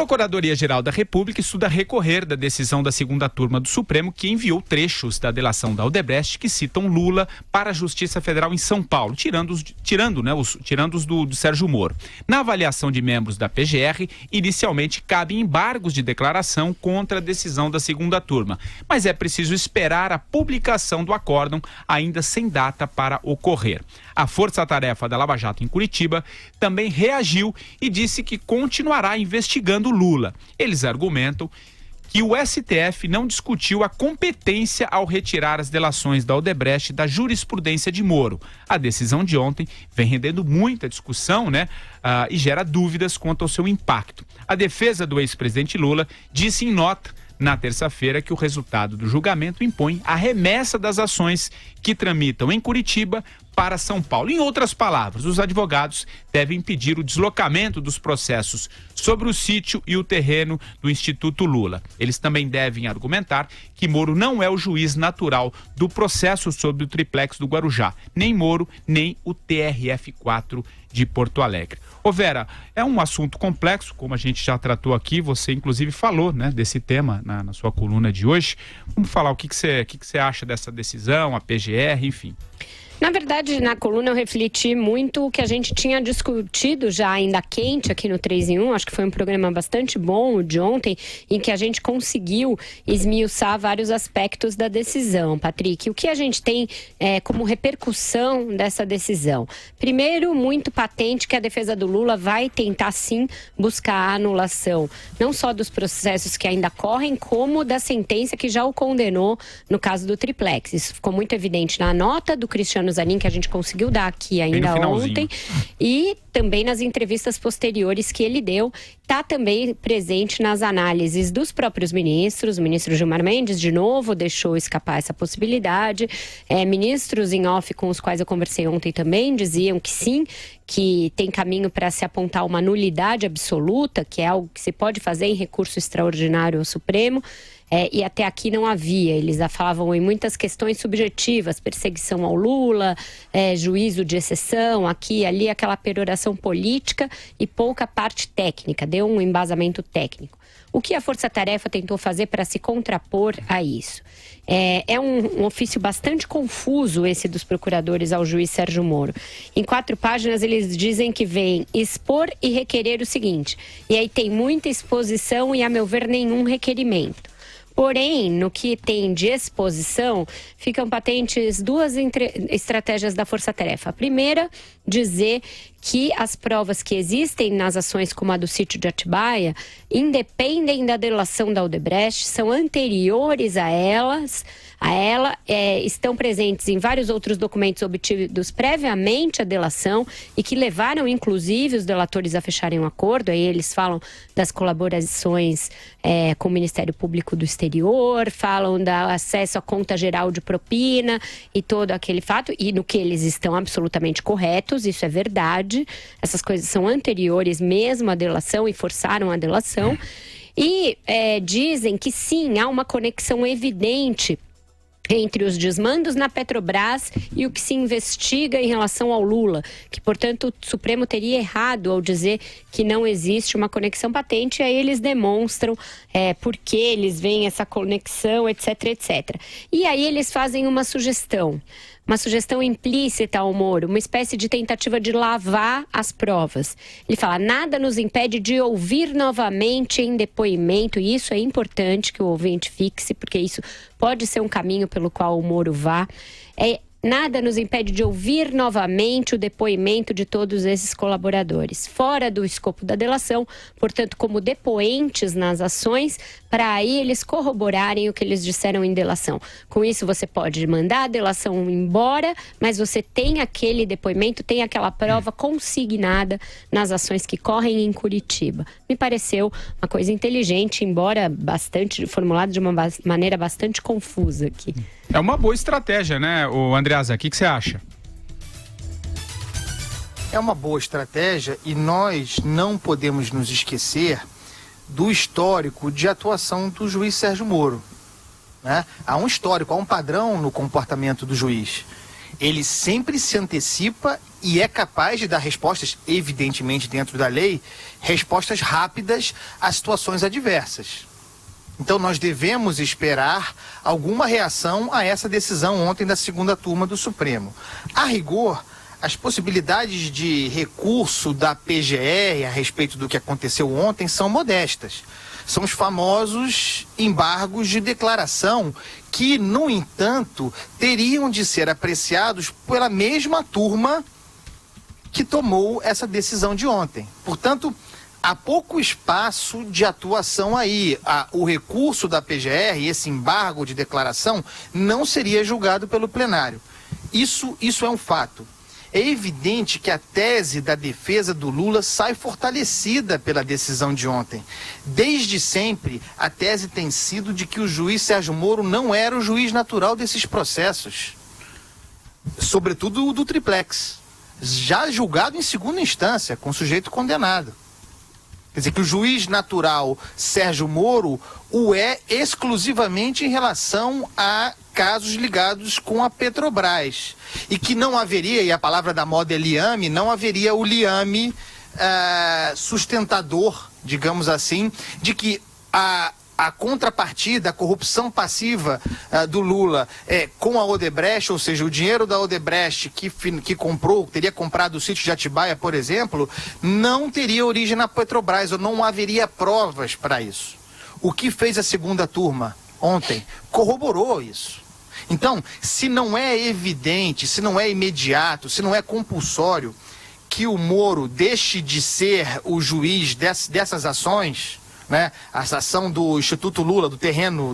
Procuradoria-Geral da República estuda recorrer da decisão da segunda turma do Supremo, que enviou trechos da delação da Odebrecht que citam Lula para a Justiça Federal em São Paulo, tirando-os do Sérgio Moro. Na avaliação de membros da PGR, inicialmente cabem embargos de declaração contra a decisão da segunda turma, mas é preciso esperar a publicação do acórdão, ainda sem data para ocorrer. A Força-Tarefa da Lava Jato em Curitiba também reagiu e disse que continuará investigando Lula. Eles argumentam que o STF não discutiu a competência ao retirar as delações da Odebrecht da jurisprudência de Moro. A decisão de ontem vem rendendo muita discussão, e gera dúvidas quanto ao seu impacto. A defesa do ex-presidente Lula disse em nota na terça-feira que o resultado do julgamento impõe a remessa das ações que tramitam em Curitiba para São Paulo. Em outras palavras, os advogados devem impedir o deslocamento dos processos sobre o sítio e o terreno do Instituto Lula. Eles também devem argumentar que Moro não é o juiz natural do processo sobre o triplex do Guarujá, nem Moro, nem o TRF4 de Porto Alegre. Ô Vera, é um assunto complexo, como a gente já tratou aqui, você inclusive falou, desse tema na sua coluna de hoje. Vamos falar o que você acha dessa decisão, a PGR, enfim. Na verdade, na coluna eu refleti muito o que a gente tinha discutido já ainda quente aqui no 3 em 1. Acho que foi um programa bastante bom o de ontem, em que a gente conseguiu esmiuçar vários aspectos da decisão. Patrick, o que a gente tem como repercussão dessa decisão? Primeiro, muito patente que a defesa do Lula vai tentar sim buscar a anulação, não só dos processos que ainda correm, como da sentença que já o condenou no caso do triplex. Isso ficou muito evidente na nota do Cristiano Zanin, que a gente conseguiu dar aqui ainda ontem, e também nas entrevistas posteriores que ele deu. Está também presente nas análises dos próprios ministros. O ministro Gilmar Mendes, de novo, deixou escapar essa possibilidade. Ministros em off com os quais eu conversei ontem também diziam que sim, que tem caminho para se apontar uma nulidade absoluta, que é algo que se pode fazer em recurso extraordinário ao Supremo. E até aqui não havia. Eles falavam em muitas questões subjetivas, perseguição ao Lula, juízo de exceção, aqui e ali, aquela peroração política e pouca parte técnica, deu um embasamento técnico. O que a Força-Tarefa tentou fazer para se contrapor a isso? É um ofício bastante confuso esse dos procuradores ao juiz Sérgio Moro. Em 4 páginas eles dizem que vem expor e requerer o seguinte, e aí tem muita exposição e, a meu ver, nenhum requerimento. Porém, no que tem de exposição, ficam patentes 2 estratégias da Força-Tarefa. A primeira, dizer que as provas que existem nas ações como a do sítio de Atibaia independem da delação da Odebrecht, são anteriores a ela, estão presentes em vários outros documentos obtidos previamente à delação e que levaram, inclusive, os delatores a fecharem um acordo. Aí eles falam das colaborações com o Ministério Público do Exterior, falam do acesso à conta geral de propina e todo aquele fato, e no que eles estão absolutamente corretos, isso é verdade. Essas coisas são anteriores mesmo à delação e forçaram a delação. E dizem que sim, há uma conexão evidente entre os desmandos na Petrobras e o que se investiga em relação ao Lula, que, portanto, o Supremo teria errado ao dizer que não existe uma conexão patente, e aí eles demonstram por que eles veem essa conexão, etc, etc. E aí eles fazem uma sugestão implícita ao Moro, uma espécie de tentativa de lavar as provas. Ele fala, nada nos impede de ouvir novamente em depoimento, e isso é importante que o ouvinte fixe, porque isso pode ser um caminho pelo qual o Moro vá. Nada nos impede de ouvir novamente o depoimento de todos esses colaboradores, fora do escopo da delação, portanto, como depoentes nas ações, para aí eles corroborarem o que eles disseram em delação. Com isso, você pode mandar a delação embora, mas você tem aquele depoimento, tem aquela prova consignada nas ações que correm em Curitiba. Me pareceu uma coisa inteligente, embora bastante formulada de uma maneira bastante confusa aqui. É uma boa estratégia, né, Andreasa? O que você acha? É uma boa estratégia e nós não podemos nos esquecer do histórico de atuação do juiz Sérgio Moro, né? Há um histórico, há um padrão no comportamento do juiz. Ele sempre se antecipa e é capaz de dar respostas, evidentemente dentro da lei, respostas rápidas a situações adversas. Então nós devemos esperar alguma reação a essa decisão ontem da segunda turma do Supremo. A rigor, as possibilidades de recurso da PGR a respeito do que aconteceu ontem são modestas. São os famosos embargos de declaração que, no entanto, teriam de ser apreciados pela mesma turma que tomou essa decisão de ontem. Portanto, há pouco espaço de atuação aí. O recurso da PGR, esse embargo de declaração, não seria julgado pelo plenário. Isso é um fato. É evidente que a tese da defesa do Lula sai fortalecida pela decisão de ontem. Desde sempre, a tese tem sido de que o juiz Sérgio Moro não era o juiz natural desses processos. Sobretudo o do triplex. Já julgado em segunda instância, com sujeito condenado. Quer dizer, que o juiz natural Sérgio Moro o é exclusivamente em relação a casos ligados com a Petrobras. E que não haveria, e a palavra da moda é liame, não haveria o liame sustentador, digamos assim, de que a contrapartida, a corrupção passiva do Lula com a Odebrecht, ou seja, o dinheiro da Odebrecht que comprou, teria comprado o sítio de Atibaia, por exemplo, não teria origem na Petrobras, ou não haveria provas para isso. O que fez a segunda turma ontem corroborou isso. Então, se não é evidente, se não é imediato, se não é compulsório que o Moro deixe de ser o juiz dessas ações, né? A ação do Instituto Lula, do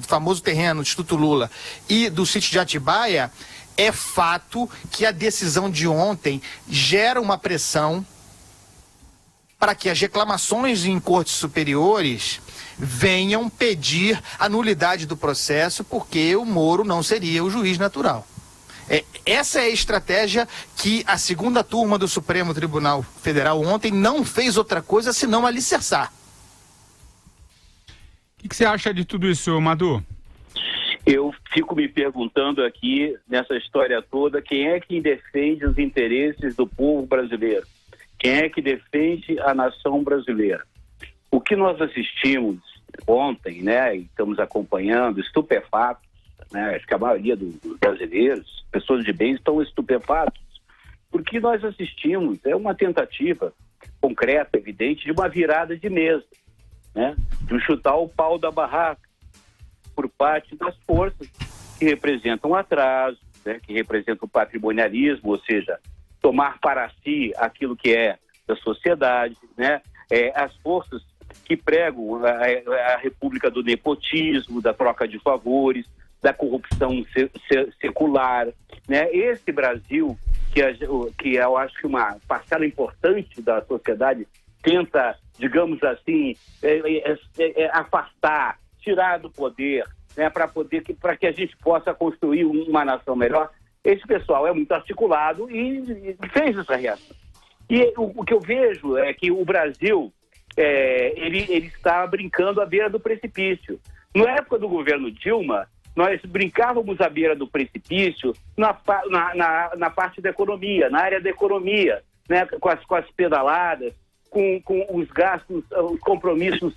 famoso terreno do Instituto Lula e do sítio de Atibaia, é fato que a decisão de ontem gera uma pressão para que as reclamações em cortes superiores venham pedir a nulidade do processo, porque o Moro não seria o juiz natural. Essa é a estratégia que a segunda turma do Supremo Tribunal Federal ontem não fez outra coisa senão alicerçar. O que você acha de tudo isso, Madu? Eu fico me perguntando aqui, nessa história toda, quem é que defende os interesses do povo brasileiro? Quem é que defende a nação brasileira? O que nós assistimos ontem, né, e estamos acompanhando, estupefatos, né, acho que a maioria dos brasileiros, pessoas de bem, estão estupefatos, porque nós assistimos, é uma tentativa concreta, evidente, de uma virada de mesa, né, de chutar o pau da barraca por parte das forças que representam atraso, né, que representam o patrimonialismo, ou seja, tomar para si aquilo que é da sociedade, né, as forças que pregam a república do nepotismo, da troca de favores, da corrupção secular, né? Esse Brasil, que eu acho que uma parcela importante da sociedade tenta, digamos assim, afastar, tirar do poder, né? Para que a gente possa construir uma nação melhor. Esse pessoal é muito articulado e fez essa reação. E o que eu vejo é que o Brasil ele está brincando à beira do precipício. Na época do governo Dilma, nós brincávamos à beira do precipício na parte da economia, na área da economia, né, com as pedaladas, com os gastos, os compromissos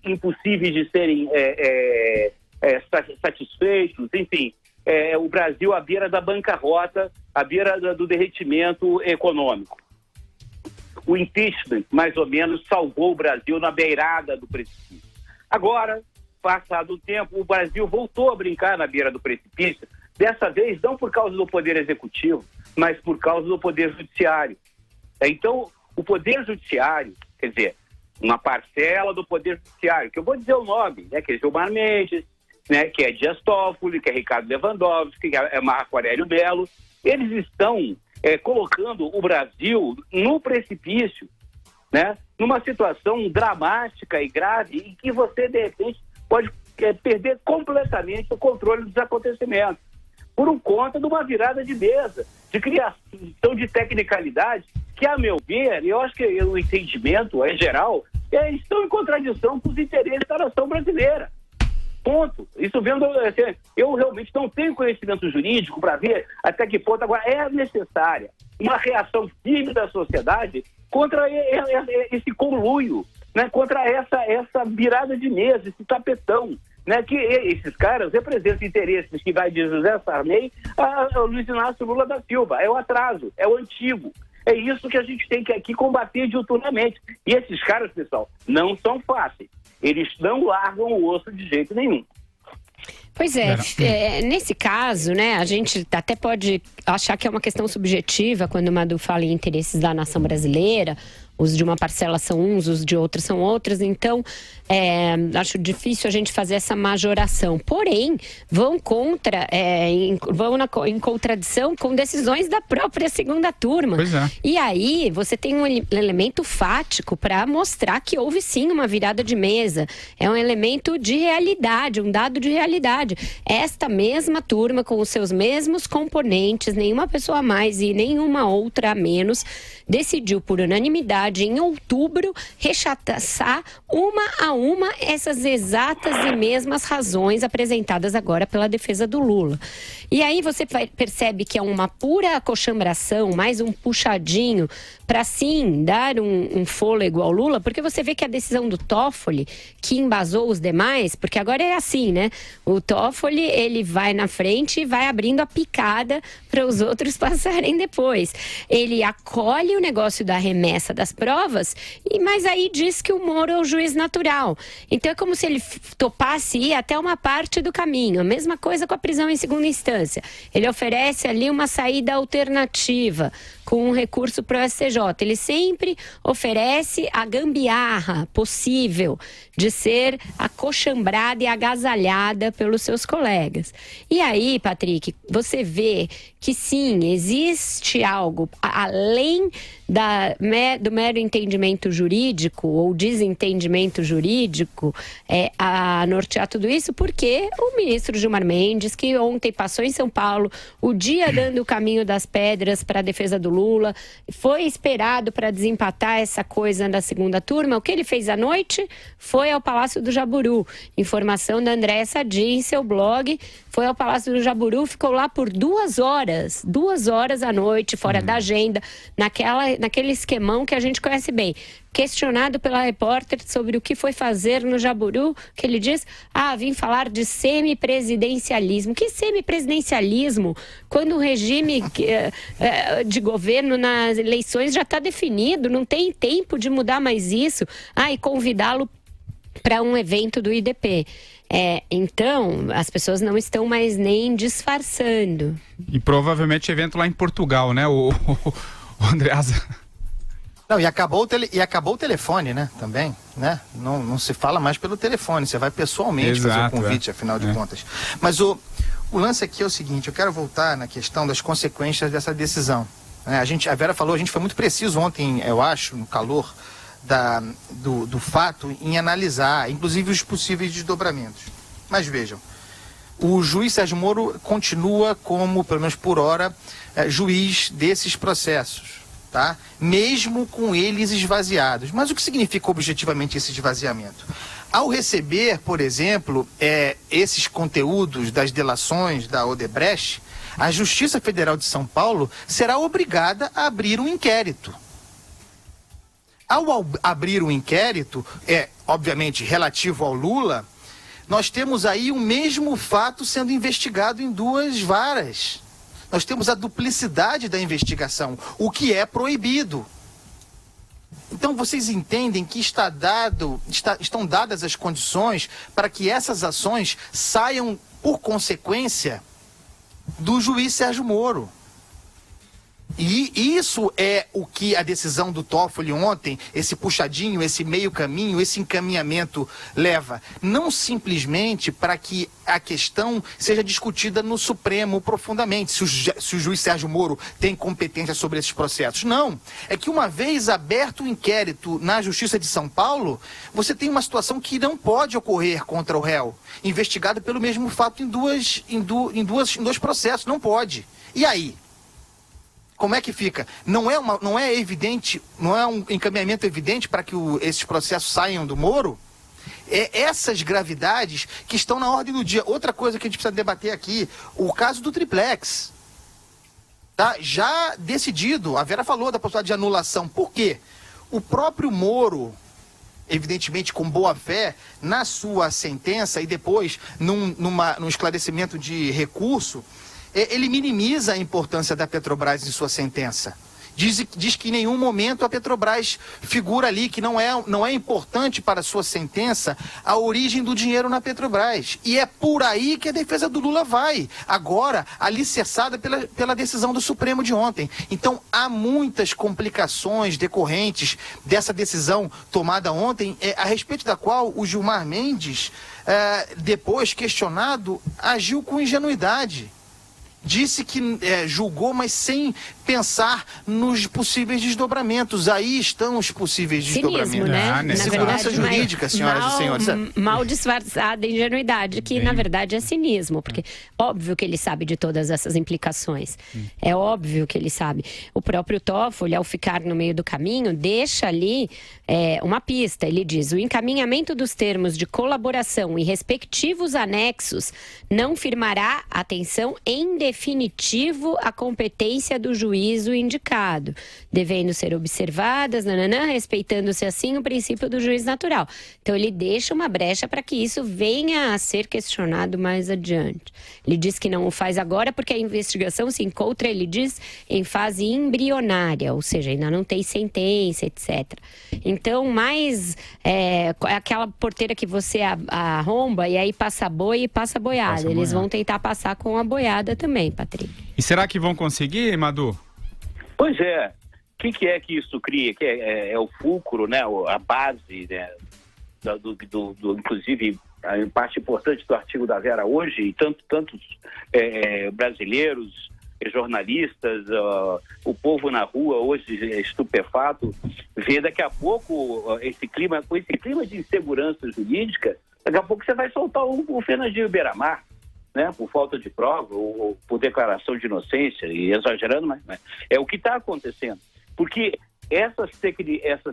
impossíveis de serem satisfeitos, enfim. O Brasil à beira da bancarrota, à beira do derretimento econômico. O impeachment, mais ou menos, salvou o Brasil na beirada do precipício. Agora, passado o tempo, o Brasil voltou a brincar na beira do precipício, dessa vez não por causa do poder executivo, mas por causa do poder judiciário. Então, o poder judiciário, quer dizer, uma parcela do poder judiciário, que eu vou dizer o nome, né, que é Gilmar Mendes, né, que é Dias Toffoli, que é Ricardo Lewandowski, que é Marco Aurélio Mello, eles estão colocando o Brasil no precipício, né, numa situação dramática e grave em que você, de repente, pode perder completamente o controle dos acontecimentos, por conta de uma virada de mesa, de criação de tecnicalidade, que, a meu ver, eu acho que o entendimento é geral, estão em contradição com os interesses da nação brasileira. Ponto. Isso vendo, eu realmente não tenho conhecimento jurídico para ver até que ponto agora é necessária uma reação firme da sociedade contra esse conluio, né? Contra essa virada de mesa, esse tapetão, né? Que esses caras representam interesses que vai de José Sarney a Luiz Inácio Lula da Silva. É o atraso, é o antigo. É isso que a gente tem que aqui combater diuturnamente. E esses caras, pessoal, não são fáceis. Eles não largam o osso de jeito nenhum. Pois é, nesse caso, né, a gente até pode achar que é uma questão subjetiva quando o Madu fala em interesses da nação brasileira. Os de uma parcela são uns, os de outros são outros. Então, acho difícil a gente fazer essa majoração. Porém, vão em contradição com decisões da própria segunda turma. Pois é. E aí, você tem um elemento fático para mostrar que houve sim uma virada de mesa. É um elemento de realidade, um dado de realidade. Esta mesma turma, com os seus mesmos componentes, nenhuma pessoa a mais e nenhuma outra a menos, decidiu por unanimidade em outubro rechaçar uma a uma essas exatas e mesmas razões apresentadas agora pela defesa do Lula. E aí você percebe que é uma pura acochambração, mais um puxadinho para sim dar um fôlego ao Lula, porque você vê que a decisão do Toffoli, que embasou os demais, porque agora é assim, né? O Toffoli, ele vai na frente e vai abrindo a picada para os outros passarem depois. Ele acolhe o negócio da remessa das provas, mas aí diz que o Moro é o juiz natural. Então é como se ele topasse ir até uma parte do caminho. A mesma coisa com a prisão em segunda instância. Ele oferece ali uma saída alternativa com um recurso para o STJ. Ele sempre oferece a gambiarra possível de ser acochambrada e agasalhada pelos seus colegas. E aí, Patrick, você vê que sim, existe algo além do mero entendimento jurídico ou desentendimento jurídico a nortear tudo isso, porque o ministro Gilmar Mendes, que ontem passou em São Paulo, o dia dando o caminho das pedras para a defesa do Lula, foi esperado para desempatar essa coisa da segunda turma. O que ele fez à noite foi ao Palácio do Jaburu. Informação da Andréa Sadi em seu blog. Foi ao Palácio do Jaburu, ficou lá por 2 horas à noite, fora da agenda, naquele esquemão que a gente conhece bem. Questionado pela repórter sobre o que foi fazer no Jaburu, que ele diz, vim falar de semipresidencialismo. Que semipresidencialismo? Quando o regime de governo nas eleições já está definido, não tem tempo de mudar mais isso. E convidá-lo para um evento do IDP. Então, as pessoas não estão mais nem disfarçando. E provavelmente evento lá em Portugal, né, o Andreasa? Não, e acabou o telefone, né, também, né? Não se fala mais pelo telefone, você vai pessoalmente fazer o convite, afinal de contas. Mas o lance aqui é o seguinte, eu quero voltar na questão das consequências dessa decisão. A Vera falou, a gente foi muito preciso ontem, eu acho, no calor do fato, em analisar, inclusive, os possíveis desdobramentos. Mas vejam, o juiz Sérgio Moro continua como, pelo menos por hora, juiz desses processos. Tá? Mesmo com eles esvaziados. Mas o que significa objetivamente esse esvaziamento? Ao receber, por exemplo, esses conteúdos das delações da Odebrecht, a Justiça Federal de São Paulo será obrigada a abrir um inquérito. Ao abrir um inquérito, obviamente relativo ao Lula, nós temos aí o mesmo fato sendo investigado em 2 varas. Nós temos a duplicidade da investigação, o que é proibido. Então vocês entendem que estão dadas as condições para que essas ações saiam por consequência do juiz Sérgio Moro. E isso é o que a decisão do Toffoli ontem, esse puxadinho, esse meio caminho, esse encaminhamento leva. Não simplesmente para que a questão seja discutida no Supremo profundamente, se o juiz Sérgio Moro tem competência sobre esses processos. Não. É que uma vez aberto o inquérito na Justiça de São Paulo, você tem uma situação que não pode ocorrer contra o réu, investigado pelo mesmo fato em dois processos. Não pode. E aí? Como é que fica? Não é evidente, não é um encaminhamento evidente para que esses processos saiam do Moro? Essas gravidades que estão na ordem do dia. Outra coisa que a gente precisa debater aqui, o caso do triplex. Tá? Já decidido, a Vera falou da possibilidade de anulação. Por quê? O próprio Moro, evidentemente com boa fé, na sua sentença e depois num esclarecimento de recurso, ele minimiza a importância da Petrobras em sua sentença. Diz que em nenhum momento a Petrobras figura ali, que não é importante para a sua sentença a origem do dinheiro na Petrobras. E é por aí que a defesa do Lula vai, agora alicerçada pela decisão do Supremo de ontem. Então há muitas complicações decorrentes dessa decisão tomada ontem, a respeito da qual o Gilmar Mendes, depois questionado, agiu com ingenuidade. Disse que julgou, mas sem pensar nos possíveis desdobramentos. Aí estão os possíveis desdobramentos. Né? Na segurança jurídica, senhoras e senhores. Mal disfarçada ingenuidade, que na verdade é cinismo, porque óbvio que ele sabe de todas essas implicações. É óbvio que ele sabe. O próprio Toffoli, ao ficar no meio do caminho, deixa ali uma pista. Ele diz: o encaminhamento dos termos de colaboração e respectivos anexos não firmará, atenção, em definitivo a competência do juízo indicado, devendo ser observadas, respeitando-se assim o princípio do juízo natural. Então ele deixa uma brecha para que isso venha a ser questionado mais adiante. Ele diz que não o faz agora porque a investigação se encontra, ele diz, em fase embrionária, ou seja, ainda não tem sentença, etc. Então, mais aquela porteira que você arromba e aí passa boi e passa boiada. Eles vão tentar passar com a boiada também, Patrick. E será que vão conseguir, Madu? Pois é. O que é que isso cria? Que é o fulcro, né? A base, né? Inclusive, a parte importante do artigo da Vera hoje, e tantos brasileiros, jornalistas, o povo na rua hoje estupefato, vê daqui a pouco esse clima de insegurança jurídica, daqui a pouco você vai soltar o Fernandinho Beiramar, né, por falta de prova ou por declaração de inocência, e exagerando, mas é o que está acontecendo. Porque essas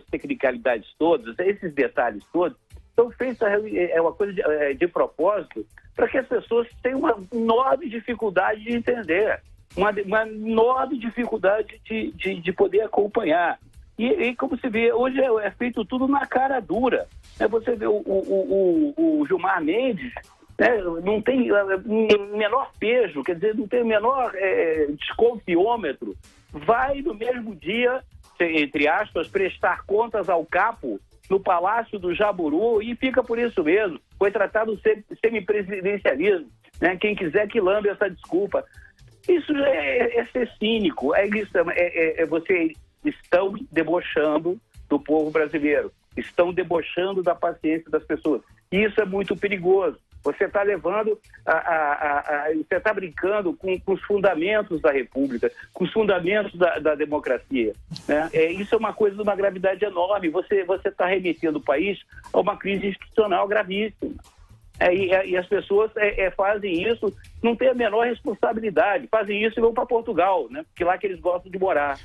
tecnicalidades todas, esses detalhes todos, são feitos, uma coisa de propósito, para que as pessoas tenham uma enorme dificuldade de entender, uma enorme dificuldade de poder acompanhar. E como se vê, hoje é feito tudo na cara dura. Você vê o Gilmar Mendes, não tem menor peso, quer dizer, não tem menor desconfiômetro, vai no mesmo dia, entre aspas, prestar contas ao capo no Palácio do Jaburu e fica por isso mesmo. Foi tratado semipresidencialismo, né? Quem quiser que lambe essa desculpa. Isso é ser cínico, vocês estão debochando do povo brasileiro, estão debochando da paciência das pessoas. E isso é muito perigoso. Você está levando, você está brincando com os fundamentos da República, com os fundamentos da democracia. Né? Isso é uma coisa de uma gravidade enorme. Você está remetendo o país a uma crise institucional gravíssima. E as pessoas fazem isso, não têm a menor responsabilidade. Fazem isso e vão para Portugal, né? Porque lá que eles gostam de morar.